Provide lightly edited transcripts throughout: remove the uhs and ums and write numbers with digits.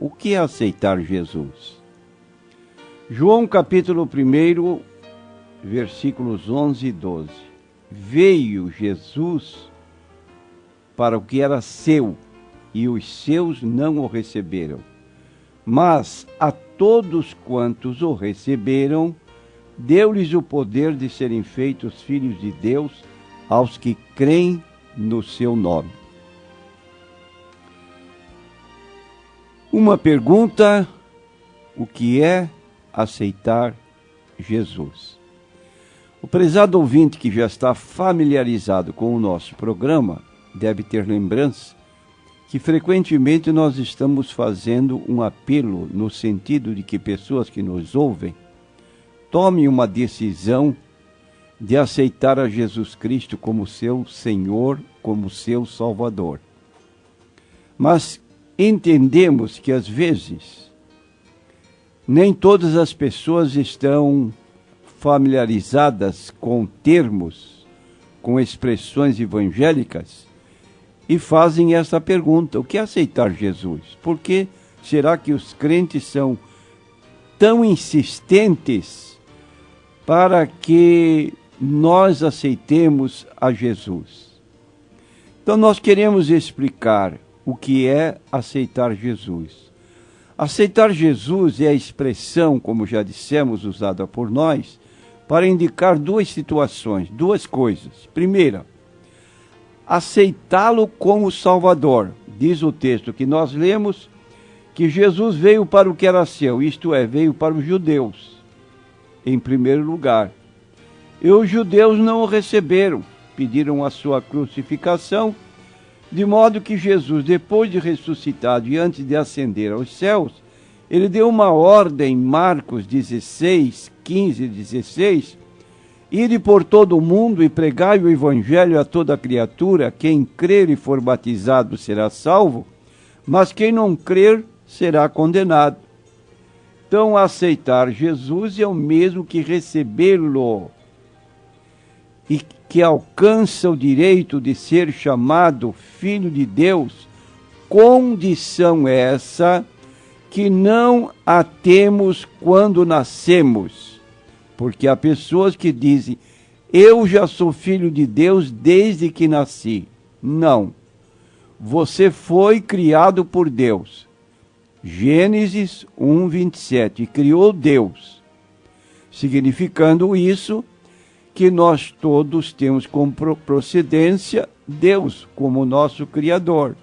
O que é aceitar Jesus? João capítulo 1, versículos 11 e 12. Veio Jesus para o que era seu, e os seus não o receberam. Mas a todos quantos o receberam, deu-lhes o poder de serem feitos filhos de Deus, aos que creem no seu nome. Uma pergunta: o que é aceitar Jesus? O prezado ouvinte que já está familiarizado com o nosso programa deve ter lembrança que frequentemente nós estamos fazendo um apelo no sentido de que pessoas que nos ouvem tomem uma decisão de aceitar a Jesus Cristo como seu Senhor, como seu Salvador. Mas entendemos que às vezes nem todas as pessoas estão familiarizadas com termos, com expressões evangélicas e fazem essa pergunta: o que é aceitar Jesus? Por que será que os crentes são tão insistentes para que nós aceitemos a Jesus? Então nós queremos explicar o que é aceitar Jesus. Aceitar Jesus é a expressão, como já dissemos, usada por nós, para indicar duas situações, duas coisas. Primeira, aceitá-lo como Salvador. Diz o texto que nós lemos que Jesus veio para o que era seu, isto é, veio para os judeus, em primeiro lugar. E os judeus não o receberam, pediram a sua crucificação, de modo que Jesus, depois de ressuscitado e antes de ascender aos céus, ele deu uma ordem, Marcos 16, 15 e 16, ide por todo o mundo e pregai o evangelho a toda criatura, quem crer e for batizado será salvo, mas quem não crer será condenado. Então, aceitar Jesus é o mesmo que recebê-lo, e que alcança o direito de ser chamado Filho de Deus, condição essa que não a temos quando nascemos. Porque há pessoas que dizem: eu já sou filho de Deus desde que nasci. Não. Você foi criado por Deus. Gênesis 1, 27. Criou Deus. Significando isso que nós todos temos como procedência Deus como nosso Criador.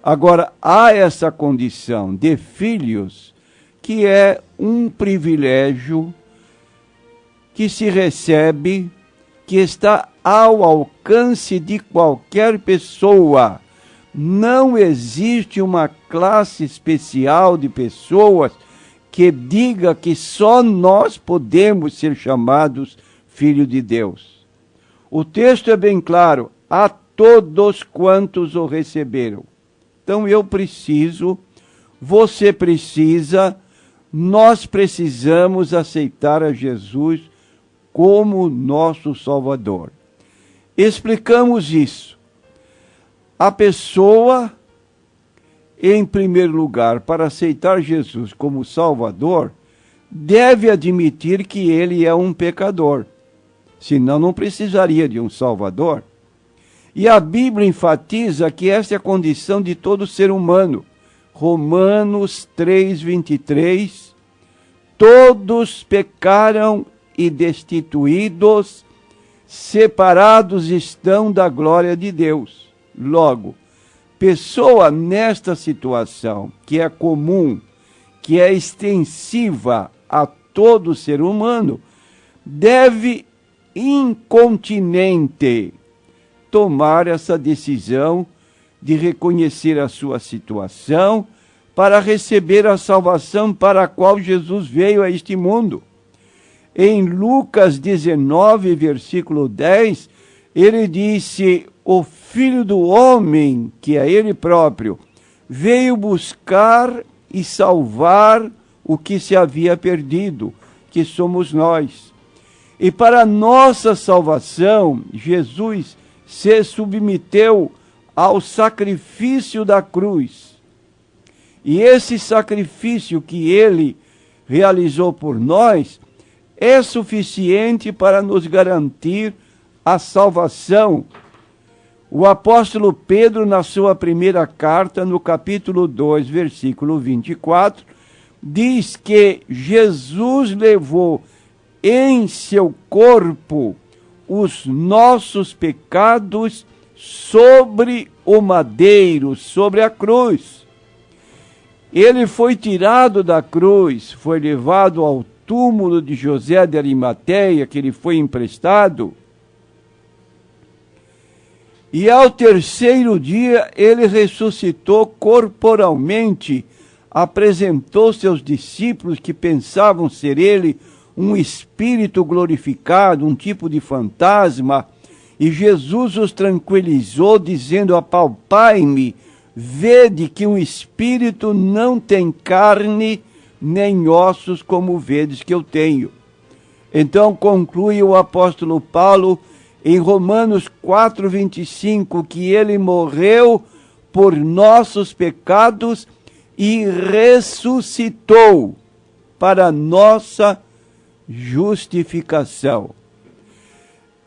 Agora, há essa condição de filhos que é um privilégio que se recebe, que está ao alcance de qualquer pessoa. Não existe uma classe especial de pessoas que diga que só nós podemos ser chamados Filho de Deus. O texto é bem claro: a todos quantos o receberam. Então eu preciso, você precisa, nós precisamos aceitar a Jesus como nosso Salvador. Explicamos isso. A pessoa, em primeiro lugar, para aceitar Jesus como Salvador, deve admitir que ele é um pecador. Senão não precisaria de um Salvador. E a Bíblia enfatiza que essa é a condição de todo ser humano. Romanos 3, 23. Todos pecaram e destituídos, separados estão da glória de Deus. Logo, pessoa nesta situação, que é comum, que é extensiva a todo ser humano, deve incontinente tomar essa decisão de reconhecer a sua situação para receber a salvação para a qual Jesus veio a este mundo. Em Lucas 19, versículo 10, ele disse: o Filho do Homem, que é ele próprio, veio buscar e salvar o que se havia perdido, que somos nós. E para nossa salvação, Jesus se submeteu ao sacrifício da cruz. E esse sacrifício que ele realizou por nós é suficiente para nos garantir a salvação. O apóstolo Pedro, na sua primeira carta, no capítulo 2, versículo 24, diz que Jesus levou em seu corpo os nossos pecados sobre o madeiro, sobre a cruz. Ele foi tirado da cruz, foi levado ao túmulo de José de Arimateia, que lhe foi emprestado, e ao terceiro dia ele ressuscitou corporalmente, apresentou seus discípulos que pensavam ser ele um espírito glorificado, um tipo de fantasma, e Jesus os tranquilizou, dizendo: apalpai-me, vede que um espírito não tem carne nem ossos como vedes que eu tenho. Então conclui o apóstolo Paulo em Romanos 4:25, que ele morreu por nossos pecados e ressuscitou para nossa justificação.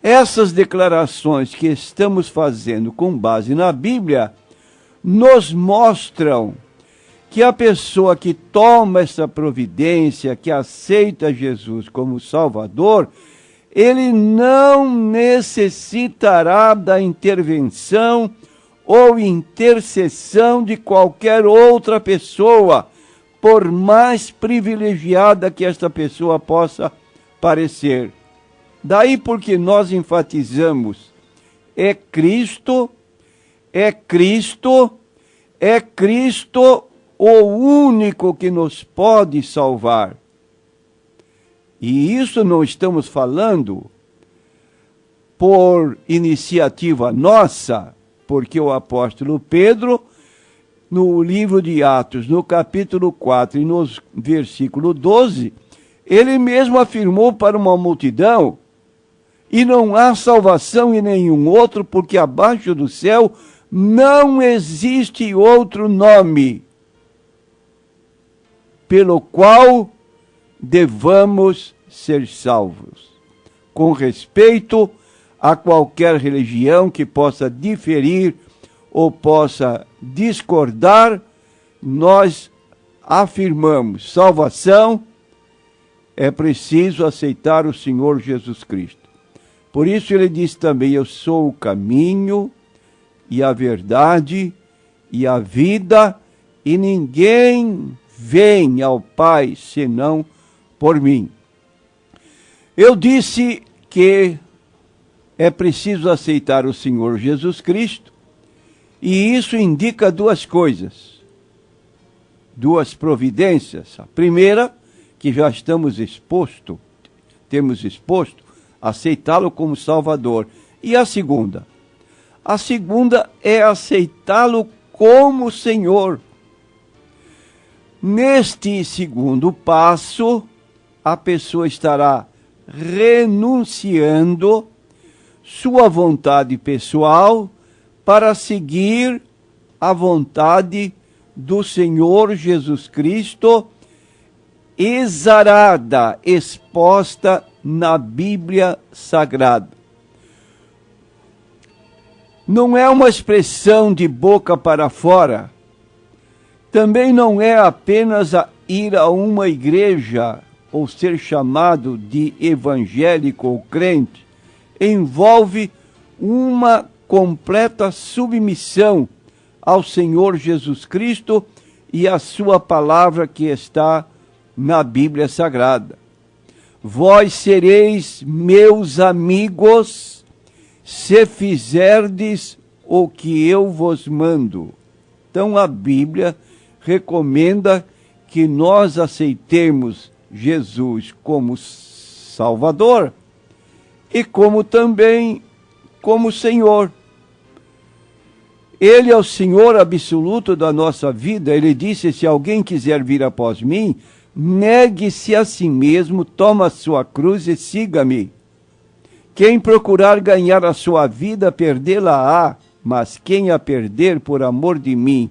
Essas declarações que estamos fazendo com base na Bíblia nos mostram que a pessoa que toma essa providência, que aceita Jesus como Salvador, ele não necessitará da intervenção ou intercessão de qualquer outra pessoa, por mais privilegiada que esta pessoa possa parecer. Daí porque nós enfatizamos, é Cristo o único que nos pode salvar. E isso não estamos falando por iniciativa nossa, porque o apóstolo Pedro, no livro de Atos, no capítulo 4 e no versículo 12, ele mesmo afirmou para uma multidão: e não há salvação em nenhum outro, porque abaixo do céu não existe outro nome pelo qual devamos ser salvos. Com respeito a qualquer religião que possa diferir ou possa discordar, nós afirmamos: salvação é preciso aceitar o Senhor Jesus Cristo. Por isso ele diz também: eu sou o caminho e a verdade e a vida, e ninguém vem ao Pai senão por mim. Eu disse que é preciso aceitar o Senhor Jesus Cristo, e isso indica duas coisas, duas providências. A primeira, que já temos exposto, aceitá-lo como Salvador. E a segunda? A segunda é aceitá-lo como Senhor. Neste segundo passo, a pessoa estará renunciando sua vontade pessoal para seguir a vontade do Senhor Jesus Cristo, exarada, exposta na Bíblia Sagrada. Não é uma expressão de boca para fora, também não é apenas a ir a uma igreja ou ser chamado de evangélico ou crente. Envolve uma completa submissão ao Senhor Jesus Cristo e à sua palavra que está na Bíblia Sagrada. Vós sereis meus amigos se fizerdes o que eu vos mando. Então a Bíblia recomenda que nós aceitemos Jesus como Salvador e como também como Senhor. Ele é o Senhor absoluto da nossa vida. Ele disse: se alguém quiser vir após mim, negue-se a si mesmo, toma a sua cruz e siga-me. Quem procurar ganhar a sua vida, perdê-la-á, mas quem a perder por amor de mim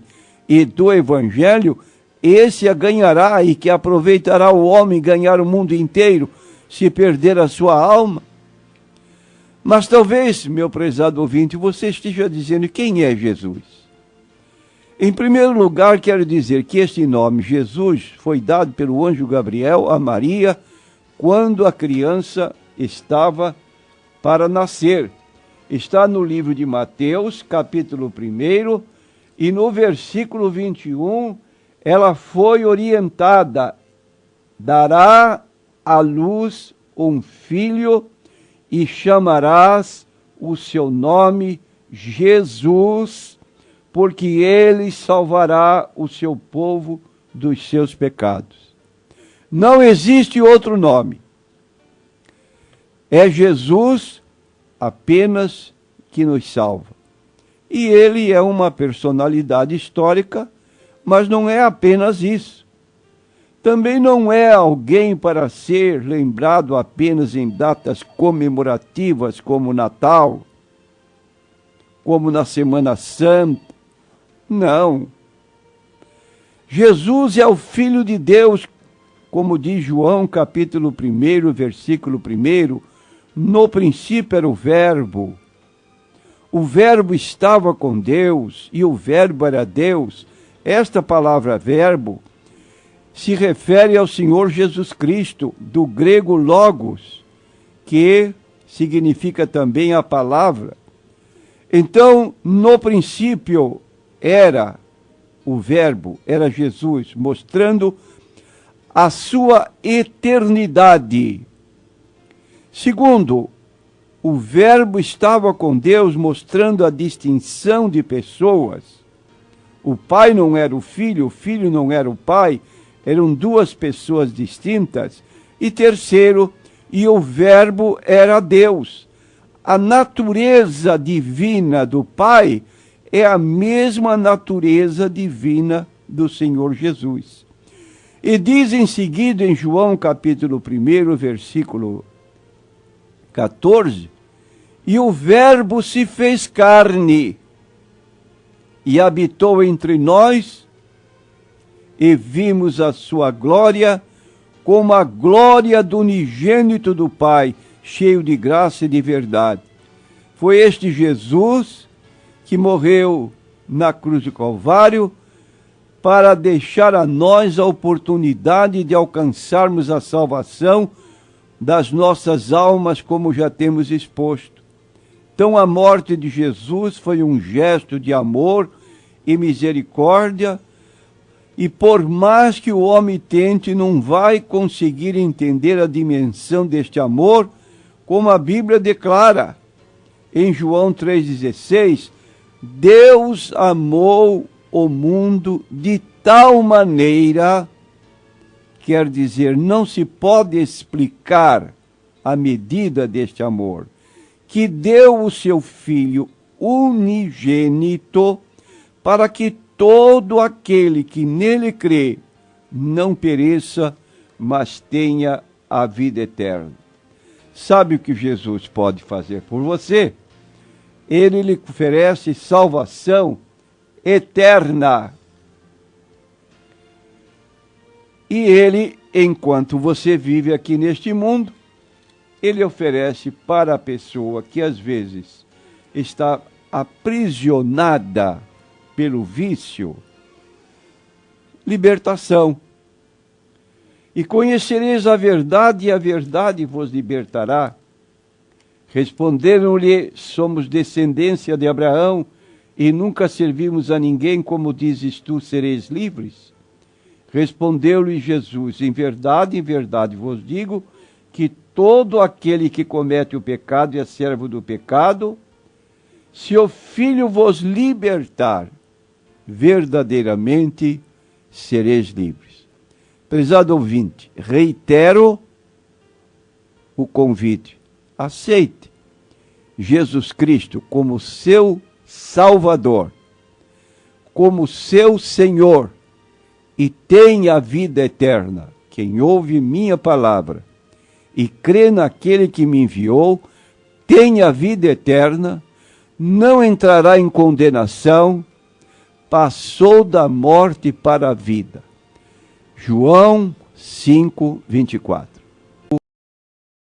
e do Evangelho, esse a ganhará, e que aproveitará o homem ganhar o mundo inteiro se perder a sua alma? Mas talvez, meu prezado ouvinte, você esteja dizendo: quem é Jesus? Em primeiro lugar, quero dizer que este nome, Jesus, foi dado pelo anjo Gabriel a Maria quando a criança estava para nascer. Está no livro de Mateus, capítulo 1, e no versículo 21, ela foi orientada: dará à luz um filho e chamarás o seu nome Jesus, porque ele salvará o seu povo dos seus pecados. Não existe outro nome. É Jesus apenas que nos salva. E ele é uma personalidade histórica, mas não é apenas isso. Também não é alguém para ser lembrado apenas em datas comemorativas como Natal, como na Semana Santa. Não. Jesus é o Filho de Deus, como diz João, capítulo 1, versículo 1. No princípio era o Verbo. O Verbo estava com Deus e o Verbo era Deus. Esta palavra verbo se refere ao Senhor Jesus Cristo, do grego logos, que significa também a palavra. Então, no princípio era o Verbo, era Jesus, mostrando a sua eternidade. Segundo, o Verbo estava com Deus, mostrando a distinção de pessoas. O Pai não era o Filho não era o Pai, eram duas pessoas distintas. E terceiro, e o Verbo era Deus. A natureza divina do Pai é a mesma natureza divina do Senhor Jesus. E diz em seguida em João capítulo 1, versículo 14, e o Verbo se fez carne e habitou entre nós, e vimos a sua glória como a glória do unigênito do Pai, cheio de graça e de verdade. Foi este Jesus que morreu na cruz do Calvário para deixar a nós a oportunidade de alcançarmos a salvação das nossas almas, como já temos exposto. Então a morte de Jesus foi um gesto de amor e misericórdia, e por mais que o homem tente, não vai conseguir entender a dimensão deste amor, como a Bíblia declara em João 3,16, Deus amou o mundo de tal maneira, quer dizer, não se pode explicar a medida deste amor, que deu o seu Filho unigênito para que todo aquele que nele crê não pereça, mas tenha a vida eterna. Sabe o que Jesus pode fazer por você? Ele lhe oferece salvação eterna. E ele, enquanto você vive aqui neste mundo, ele oferece para a pessoa que às vezes está aprisionada pelo vício, libertação. E conhecereis a verdade, e a verdade vos libertará. Responderam-lhe, somos descendência de Abraão, e nunca servimos a ninguém, como dizes tu, sereis livres? Respondeu-lhe Jesus, em verdade vos digo, que todo aquele que comete o pecado é servo do pecado. Se o Filho vos libertar, verdadeiramente sereis livres. Prezado ouvinte, reitero o convite. Aceite Jesus Cristo como seu Salvador, como seu Senhor, e tenha a vida eterna. Quem ouve minha palavra e crê naquele que me enviou, tem a vida eterna, não entrará em condenação, passou da morte para a vida. João 5, 24.